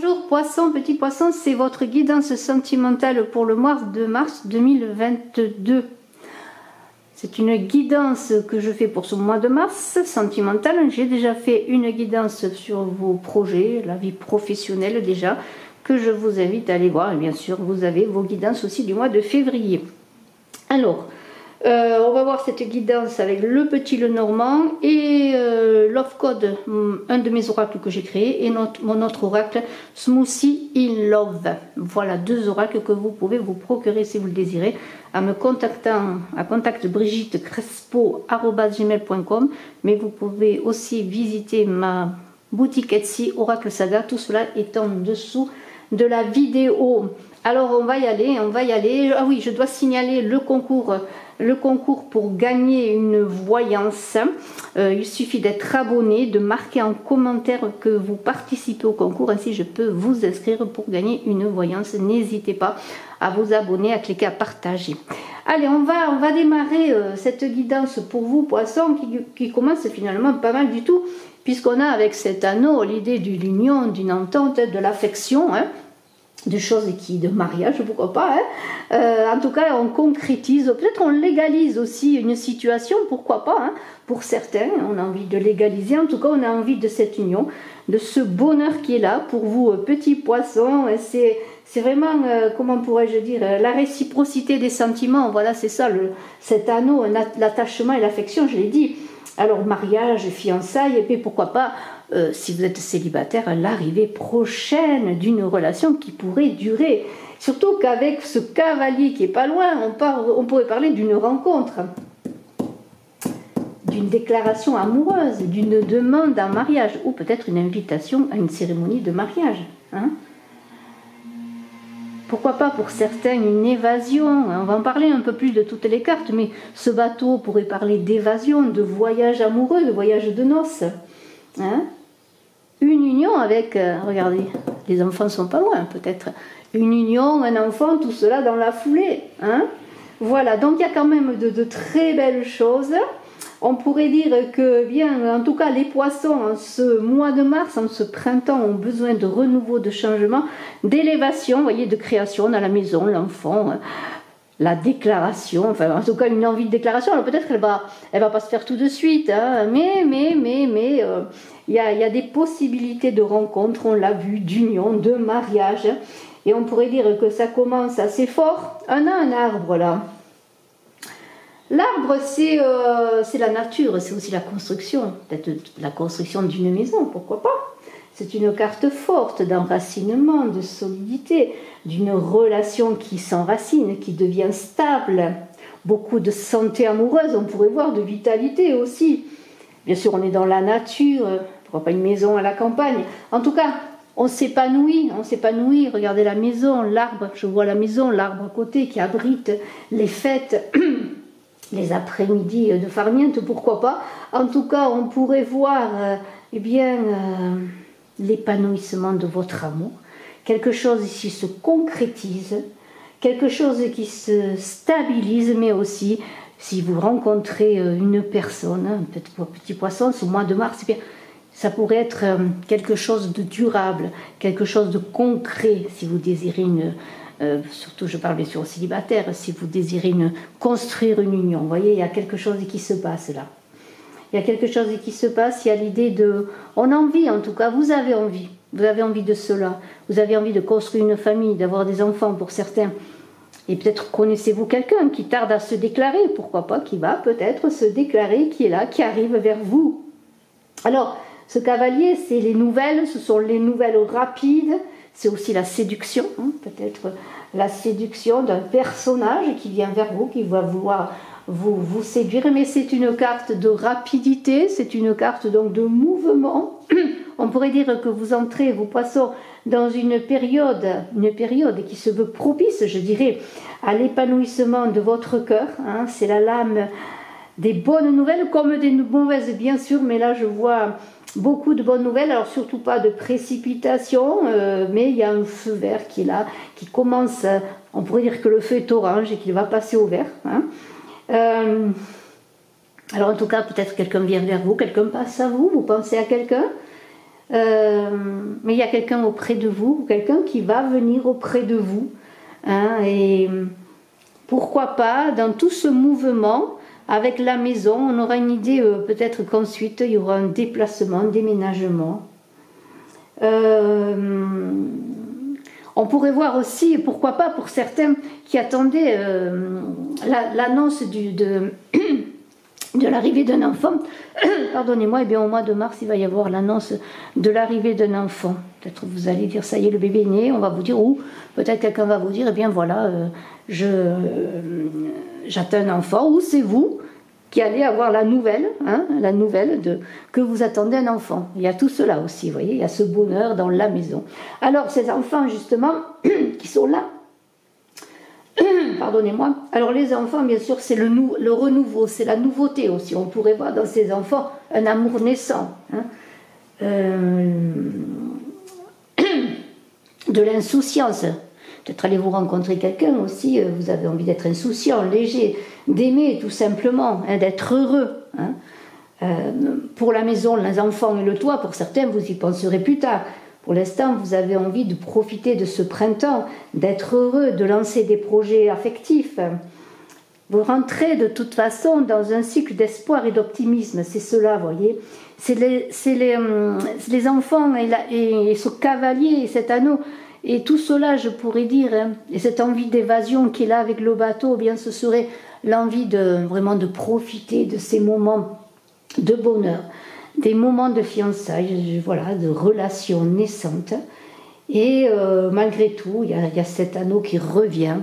Bonjour poisson, petit poisson, c'est votre guidance sentimentale pour le mois de mars 2022. C'est une guidance que je fais pour ce mois de mars, sentimentale. J'ai déjà fait une guidance sur vos projets, la vie professionnelle déjà, que je vous invite à aller voir. Et bien sûr, vous avez vos guidances aussi du mois de février. Alors, on va voir cette guidance avec le petit Lenormand et Love Code, un de mes oracles que j'ai créé, et mon autre oracle Smoothie in Love. Voilà deux oracles que vous pouvez vous procurer si vous le désirez en me contactant à contact brigitte-crespo@gmail.com, mais vous pouvez aussi visiter ma boutique Etsy Oracle Saga. Tout cela est en dessous de la vidéo. Alors on va y aller. Ah oui, je dois signaler le concours pour gagner une voyance. Il suffit d'être abonné, de marquer en commentaire que vous participez au concours, ainsi je peux vous inscrire pour gagner une voyance. N'hésitez pas à vous abonner, à cliquer à partager. Allez, on va démarrer cette guidance pour vous poissons qui commence finalement pas mal du tout, puisqu'on a avec cet anneau l'idée de l'union, d'une entente, de l'affection, de choses de mariage, pourquoi pas, en tout cas on concrétise, peut-être on légalise aussi une situation, pourquoi pas, pour certains on a envie de légaliser, en tout cas on a envie de cette union, de ce bonheur qui est là pour vous petits poissons. C'est vraiment, comment pourrais-je dire, la réciprocité des sentiments. Voilà, c'est ça cet anneau, l'attachement et l'affection, je l'ai dit. Alors mariage, fiançailles, et puis pourquoi pas, si vous êtes célibataire, l'arrivée prochaine d'une relation qui pourrait durer. Surtout qu'avec ce cavalier qui est pas loin, on pourrait parler d'une rencontre, d'une déclaration amoureuse, d'une demande en mariage, ou peut-être une invitation à une cérémonie de mariage. Pourquoi pas pour certains une évasion, on va en parler un peu plus de toutes les cartes, mais ce bateau pourrait parler d'évasion, de voyage amoureux, de voyage de noces. Une union avec, regardez, les enfants sont pas loin, peut-être une union, un enfant, tout cela dans la foulée. Voilà, donc il y a quand même de très belles choses. On pourrait dire que, bien, en tout cas, les poissons, en ce mois de mars, en ce printemps, ont besoin de renouveau, de changement, d'élévation, vous voyez, de création dans la maison, l'enfant, la déclaration, enfin, en tout cas, une envie de déclaration. Alors peut-être qu'elle va pas se faire tout de suite, mais il y a des possibilités de rencontre, on l'a vu, d'union, de mariage. Et on pourrait dire que ça commence assez fort. On a un arbre, là. L'arbre, c'est la nature, c'est aussi la construction, peut-être la construction d'une maison, pourquoi pas. C'est une carte forte d'enracinement, de solidité, d'une relation qui s'enracine, qui devient stable. Beaucoup de santé amoureuse, on pourrait voir, de vitalité aussi. Bien sûr, on est dans la nature, pourquoi pas une maison à la campagne. En tout cas, on s'épanouit, regardez la maison, l'arbre, je vois la maison, l'arbre à côté qui abrite les fêtes. Les après-midi de farniente, pourquoi pas. En tout cas, on pourrait voir l'épanouissement de votre amour. Quelque chose ici se concrétise, quelque chose qui se stabilise, mais aussi, si vous rencontrez une personne, peut-être pour petit poisson, ce mois de mars, ça pourrait être quelque chose de durable, quelque chose de concret, si vous désirez surtout je parle bien sûr aux célibataires, si vous désirez construire une union. Vous voyez, il y a quelque chose qui se passe là. Il y a quelque chose qui se passe, il y a l'idée de... On a envie, en tout cas, vous avez envie de cela. Vous avez envie de construire une famille, d'avoir des enfants pour certains. Et peut-être connaissez-vous quelqu'un qui tarde à se déclarer, pourquoi pas, qui va peut-être se déclarer, qui est là, qui arrive vers vous. Alors, ce cavalier, c'est les nouvelles, ce sont les nouvelles rapides. C'est aussi la séduction, peut-être la séduction d'un personnage qui vient vers vous, qui va vouloir vous séduire. Mais c'est une carte de rapidité, c'est une carte donc de mouvement. On pourrait dire que vous entrez, vous poissons, dans une période qui se veut propice, je dirais, à l'épanouissement de votre cœur. C'est la lame des bonnes nouvelles comme des mauvaises, bien sûr, mais là je vois beaucoup de bonnes nouvelles, alors surtout pas de précipitation, mais il y a un feu vert qui est là, qui commence, on pourrait dire que le feu est orange et qu'il va passer au vert. Alors en tout cas, peut-être quelqu'un vient vers vous, quelqu'un passe à vous, vous pensez à quelqu'un, mais il y a quelqu'un auprès de vous, quelqu'un qui va venir auprès de vous. Hein, et pourquoi pas, dans tout ce mouvement, avec la maison, on aura une idée, peut-être qu'ensuite, il y aura un déplacement, un déménagement. On pourrait voir aussi, pourquoi pas, pour certains qui attendaient l'annonce de l'arrivée d'un enfant, pardonnez-moi, et bien au mois de mars, il va y avoir l'annonce de l'arrivée d'un enfant. Peut-être vous allez dire, ça y est, le bébé est né, on va vous dire, ou peut-être quelqu'un va vous dire, eh bien voilà, j'attends un enfant, ou c'est vous qui allez avoir la nouvelle que vous attendez un enfant. Il y a tout cela aussi, vous voyez, il y a ce bonheur dans la maison. Alors ces enfants, justement, qui sont là, pardonnez-moi, alors les enfants, bien sûr, c'est le renouveau, c'est la nouveauté aussi. On pourrait voir dans ces enfants un amour naissant, hein. De l'insouciance. Peut-être allez-vous rencontrer quelqu'un aussi, vous avez envie d'être insouciant, léger, d'aimer tout simplement, hein, d'être heureux. Hein. Pour la maison, les enfants et le toit, pour certains, vous y penserez plus tard. Pour l'instant, vous avez envie de profiter de ce printemps, d'être heureux, de lancer des projets affectifs. Vous rentrez de toute façon dans un cycle d'espoir et d'optimisme, c'est cela, vous voyez. C'est les enfants et ce cavalier et cet anneau. Et tout cela, je pourrais dire, hein, et cette envie d'évasion qu'il a avec le bateau, eh bien, ce serait l'envie vraiment de profiter de ces moments de bonheur, des moments de fiançailles, voilà, de relations naissantes. Et malgré tout, il y a cet anneau qui revient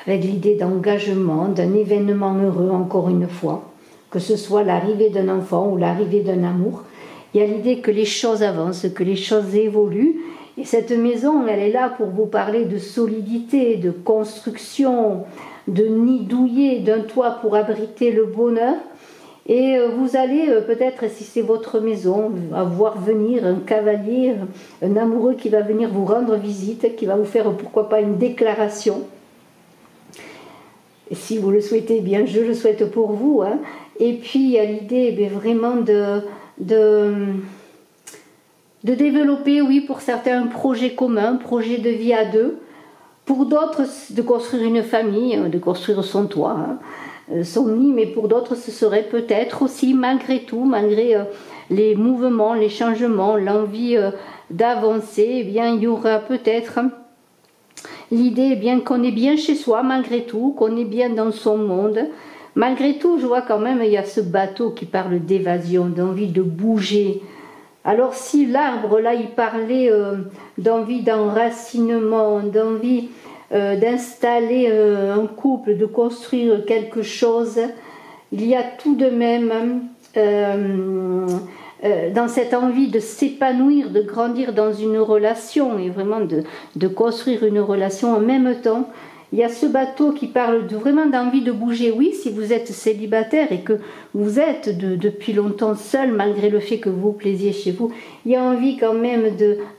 avec l'idée d'engagement, d'un événement heureux, encore une fois, que ce soit l'arrivée d'un enfant ou l'arrivée d'un amour. Il y a l'idée que les choses avancent, que les choses évoluent. Et cette maison, elle est là pour vous parler de solidité, de construction, de nid douillet, d'un toit pour abriter le bonheur. Et vous allez peut-être, si c'est votre maison, voir venir un cavalier, un amoureux qui va venir vous rendre visite, qui va vous faire, pourquoi pas, une déclaration. Et si vous le souhaitez, bien, je le souhaite pour vous. Hein. Et puis, il y a l'idée vraiment de développer, oui, pour certains, un projet commun, un projet de vie à deux. Pour d'autres, de construire une famille, de construire son toit, hein, son nid. Mais pour d'autres, ce serait peut-être aussi, malgré tout, malgré les mouvements, les changements, l'envie d'avancer, eh bien, il y aura peut-être l'idée, eh bien, qu'on est bien chez soi, malgré tout, qu'on est bien dans son monde. Malgré tout, je vois quand même, il y a ce bateau qui parle d'évasion, d'envie de bouger. Alors si l'arbre, là, il parlait d'envie d'enracinement, d'envie d'installer un couple, de construire quelque chose, il y a tout de même dans cette envie de s'épanouir, de grandir dans une relation et vraiment de construire une relation en même temps. Il y a ce bateau qui parle vraiment d'envie de bouger. Oui, si vous êtes célibataire et que vous êtes depuis longtemps seul, malgré le fait que vous plaisiez chez vous, il y a envie quand même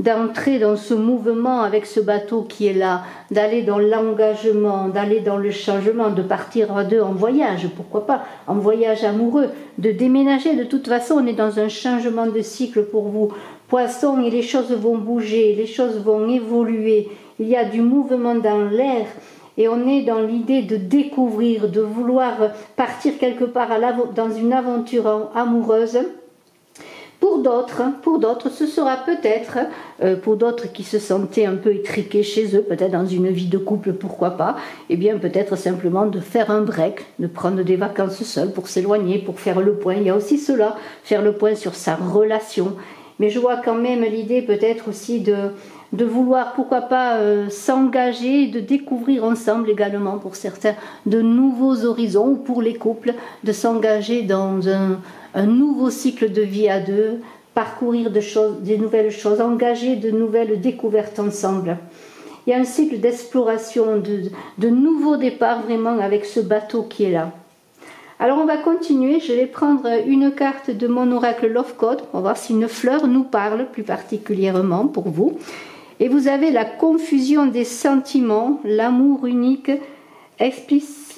d'entrer dans ce mouvement avec ce bateau qui est là, d'aller dans l'engagement, d'aller dans le changement, de partir à deux en voyage, pourquoi pas, en voyage amoureux, de déménager. De toute façon, on est dans un changement de cycle pour vous. Poisson, et les choses vont bouger, les choses vont évoluer. Il y a du mouvement dans l'air. Et on est dans l'idée de découvrir, de vouloir partir quelque part dans une aventure amoureuse. Pour d'autres, ce sera peut-être, pour d'autres qui se sentaient un peu étriqués chez eux, peut-être dans une vie de couple, pourquoi pas, eh bien peut-être simplement de faire un break, de prendre des vacances seul pour s'éloigner, pour faire le point. Il y a aussi cela, faire le point sur sa relation. Mais je vois quand même l'idée peut-être aussi de vouloir, pourquoi pas, s'engager, de découvrir ensemble également pour certains de nouveaux horizons, ou pour les couples, de s'engager dans un nouveau cycle de vie à deux, parcourir des nouvelles choses, engager de nouvelles découvertes ensemble. Il y a un cycle d'exploration, de nouveaux départs vraiment avec ce bateau qui est là. Alors on va continuer, je vais prendre une carte de mon oracle Love Code, on va voir si une fleur nous parle plus particulièrement pour vous. Et vous avez la confusion des sentiments, l'amour unique,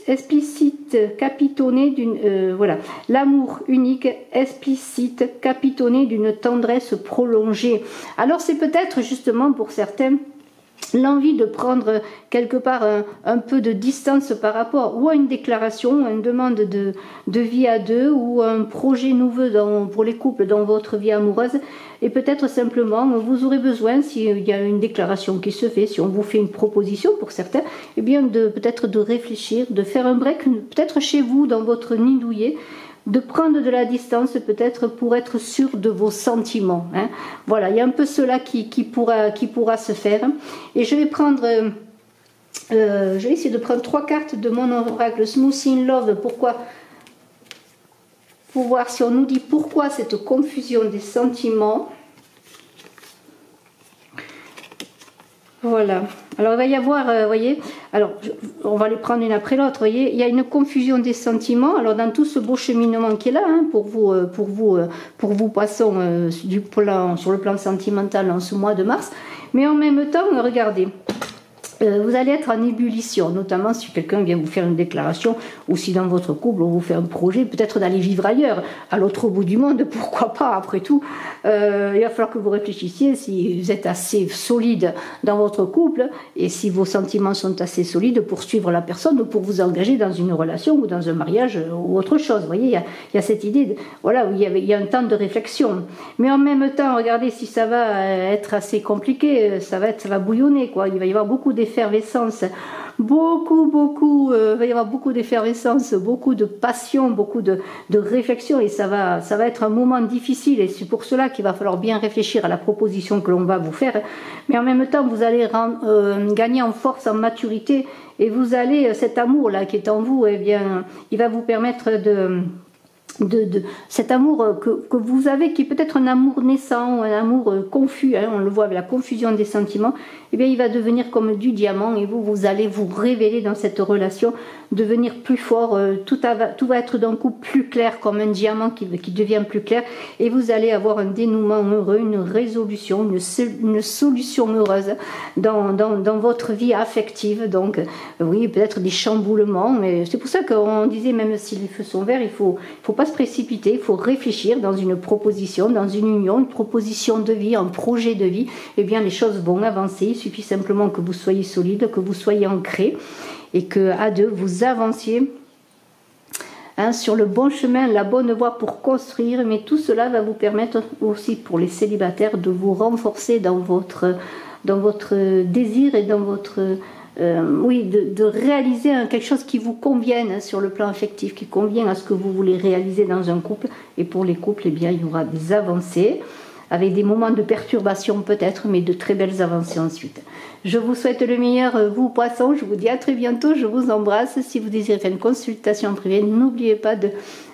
explicite capitonné d'une voilà, l'amour unique, explicite capitonné d'une tendresse prolongée. Alors c'est peut-être justement pour certains l'envie de prendre quelque part un peu de distance par rapport ou à une déclaration, à une demande de vie à deux ou un projet nouveau pour les couples dans votre vie amoureuse. Et peut-être simplement, vous aurez besoin, s'il y a une déclaration qui se fait, si on vous fait une proposition pour certains, eh bien peut-être de réfléchir, de faire un break, peut-être chez vous, dans votre nid douillet, de prendre de la distance peut-être pour être sûr de vos sentiments. Hein. Voilà, il y a un peu cela qui pourra se faire. Et je vais prendre, je vais essayer de prendre 3 cartes de mon oracle Smooth in Love. Pourquoi? Pour voir si on nous dit pourquoi cette confusion des sentiments. Voilà. Alors il va y avoir, voyez, alors on va les prendre une après l'autre, voyez, il y a une confusion des sentiments. Alors dans tout ce beau cheminement qui est là, hein, pour vous poissons, sur le plan sentimental en ce mois de mars, mais en même temps, regardez. Vous allez être en ébullition, notamment si quelqu'un vient vous faire une déclaration ou si dans votre couple on vous fait un projet peut-être d'aller vivre ailleurs, à l'autre bout du monde, pourquoi pas après tout. Il va falloir que vous réfléchissiez si vous êtes assez solide dans votre couple et si vos sentiments sont assez solides pour suivre la personne ou pour vous engager dans une relation ou dans un mariage ou autre chose. Vous voyez, il y a cette idée, voilà, où il y a un temps de réflexion. Mais en même temps, regardez si ça va être assez compliqué, ça va bouillonner, quoi. Il va y avoir beaucoup d'effervescence, il va y avoir beaucoup d'effervescence, beaucoup de passion, beaucoup de réflexion et ça va être un moment difficile et c'est pour cela qu'il va falloir bien réfléchir à la proposition que l'on va vous faire, mais en même temps vous allez gagner en force, en maturité et vous allez, cet amour là qui est en vous, eh bien, il va vous permettre de cet amour que vous avez, qui est peut-être un amour naissant ou un amour confus, hein, on le voit avec la confusion des sentiments, eh bien il va devenir comme du diamant et vous allez vous révéler dans cette relation, devenir plus fort, tout va être d'un coup plus clair, comme un diamant qui devient plus clair et vous allez avoir un dénouement heureux, une résolution, une solution heureuse dans votre vie affective. Donc oui, peut-être des chamboulements, mais c'est pour ça qu'on disait, même si les feux sont verts, il faut pas se précipiter, il faut réfléchir dans une proposition, dans une union, une proposition de vie, un projet de vie, et bien les choses vont avancer. Il suffit simplement que vous soyez solide, que vous soyez ancré et que à deux vous avanciez sur le bon chemin, la bonne voie pour construire. Mais tout cela va vous permettre aussi pour les célibataires de vous renforcer dans votre désir et dans votre de réaliser quelque chose qui vous convienne sur le plan affectif, qui convient à ce que vous voulez réaliser dans un couple. Et pour les couples, eh bien, il y aura des avancées, avec des moments de perturbation peut-être, mais de très belles avancées ensuite. Je vous souhaite le meilleur, vous poissons, je vous dis à très bientôt, je vous embrasse. Si vous désirez faire une consultation privée, n'oubliez pas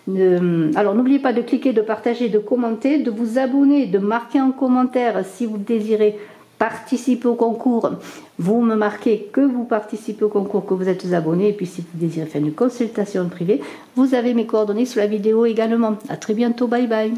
n'oubliez pas de cliquer, de partager, de commenter, de vous abonner, de marquer en commentaire si vous désirez participer au concours. Vous me marquez que vous participez au concours, que vous êtes abonné, et puis si vous désirez faire une consultation privée, vous avez mes coordonnées sous la vidéo également. À très bientôt, bye bye.